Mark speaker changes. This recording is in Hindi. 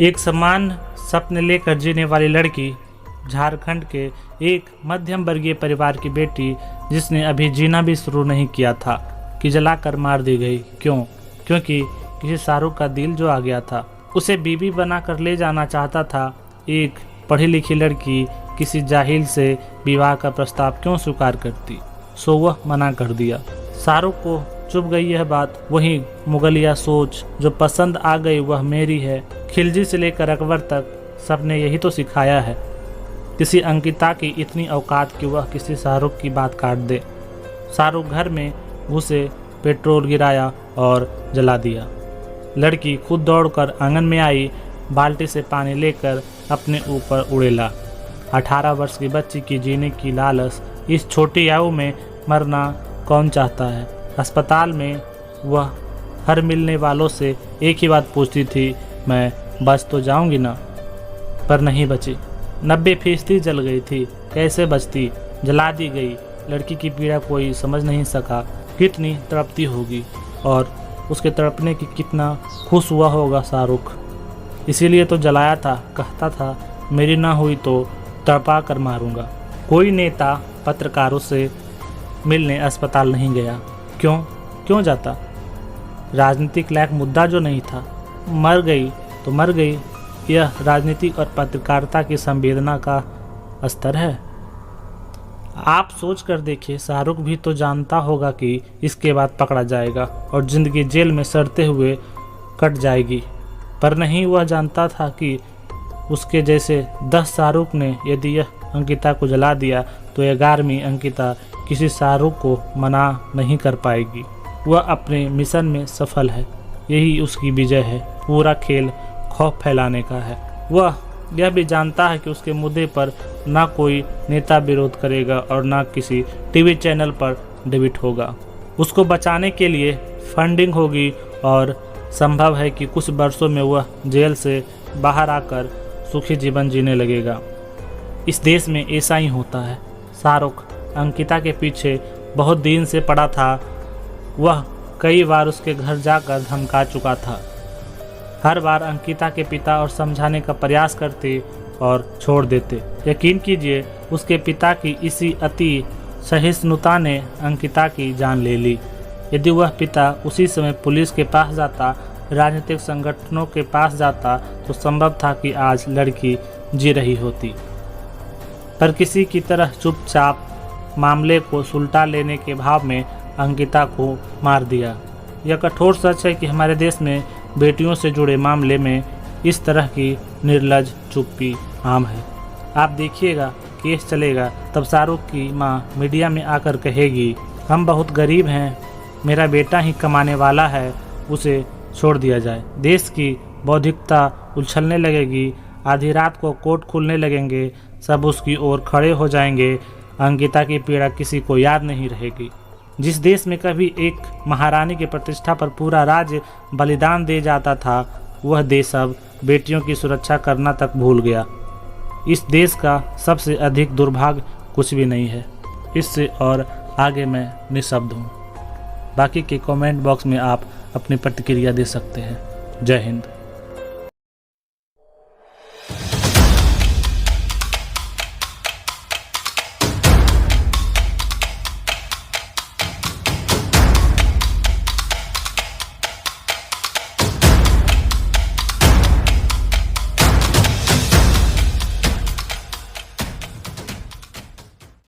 Speaker 1: एक समान सपने लेकर जीने वाली लड़की, झारखंड के एक मध्यम वर्गीय परिवार की बेटी, जिसने अभी जीना भी शुरू नहीं किया था कि जलाकर मार दी गई। क्यों? क्योंकि किसी शाहरुख का दिल जो आ गया था। उसे बीवी बनाकर ले जाना चाहता था। एक पढ़ी लिखी लड़की किसी जाहिल से विवाह का प्रस्ताव क्यों स्वीकार करती? सो वह मना कर दिया। शाहरुख को चुभ गई यह बात। वही मुगलिया सोच जो पसंद आ गई वह मेरी है। खिलजी से लेकर अकबर तक सबने यही तो सिखाया है। किसी अंकिता की इतनी औकात कि वह किसी शाहरुख की बात काट दे। शाहरुख घर में घुसे, पेट्रोल गिराया और जला दिया। लड़की खुद दौड़कर आंगन में आई, बाल्टी से पानी लेकर अपने ऊपर उड़ेला। 18 वर्ष की बच्ची की जीने की लालच, इस छोटी आयु में मरना कौन चाहता है? अस्पताल में वह हर मिलने वालों से एक ही बात पूछती थी, मैं बच तो जाऊंगी ना? पर नहीं बची। 90% जल गई थी। कैसे बचती? जला दी गई। लड़की की पीड़ा कोई समझ नहीं सका। कितनी तड़पती होगी और उसके तड़पने की कितना खुश हुआ होगा शाहरुख। इसीलिए तो जलाया था। कहता था मेरी ना हुई तो तड़पा कर मारूंगा। कोई नेता पत्रकारों से मिलने अस्पताल नहीं गया। क्यों जाता? राजनीतिक लायक मुद्दा जो नहीं था। मर गई तो मर गई। यह राजनीति और पत्रकारिता की संवेदना का स्तर है। आप सोच कर देखिए, शाहरुख भी तो जानता होगा कि इसके बाद पकड़ा जाएगा और जिंदगी जेल में सड़ते हुए कट जाएगी। पर नहीं, वह जानता था कि उसके जैसे 10 शाहरुख ने यदि यह अंकिता को जला दिया तो 11वीं अंकिता किसी शाहरुख को मना नहीं कर पाएगी। वह अपने मिशन में सफल है। यही उसकी विजय है। पूरा खेल खौफ फैलाने का है। वह यह भी जानता है कि उसके मुद्दे पर ना कोई नेता विरोध करेगा और ना किसी टीवी चैनल पर डिबेट होगा। उसको बचाने के लिए फंडिंग होगी और संभव है कि कुछ वर्षों में वह जेल से बाहर आकर सुखी जीवन जीने लगेगा। इस देश में ऐसा ही होता है। शाहरुख अंकिता के पीछे बहुत दिन से पड़ा था। वह कई बार उसके घर जाकर धमका चुका था। हर बार अंकिता के पिता और समझाने का प्रयास करते और छोड़ देते। यकीन कीजिए, उसके पिता की इसी अति सहिष्णुता ने अंकिता की जान ले ली। यदि वह पिता उसी समय पुलिस के पास जाता, राजनीतिक संगठनों के पास जाता, तो संभव था कि आज लड़की जी रही होती। पर किसी की तरह चुपचाप मामले को सुलटा लेने के भाव में अंकिता को मार दिया। यह कठोर सच है कि हमारे देश में बेटियों से जुड़े मामले में इस तरह की निर्लज चुप्पी आम है। आप देखिएगा, केस चलेगा तब शाहरुख की मां मीडिया में आकर कहेगी, हम बहुत गरीब हैं, मेरा बेटा ही कमाने वाला है, उसे छोड़ दिया जाए। देश की बौद्धिकता उछलने लगेगी। आधी रात को कोर्ट खुलने लगेंगे। सब उसकी ओर खड़े हो जाएंगे। अंकिता की पीड़ा किसी को याद नहीं रहेगी। जिस देश में कभी एक महारानी की प्रतिष्ठा पर पूरा राज्य बलिदान दे जाता था, वह देश अब बेटियों की सुरक्षा करना तक भूल गया। इस देश का सबसे अधिक दुर्भाग्य कुछ भी नहीं है। इससे और आगे मैं निःशब्द हूँ। बाकी के कमेंट बॉक्स में आप अपनी प्रतिक्रिया दे सकते हैं। जय हिंद।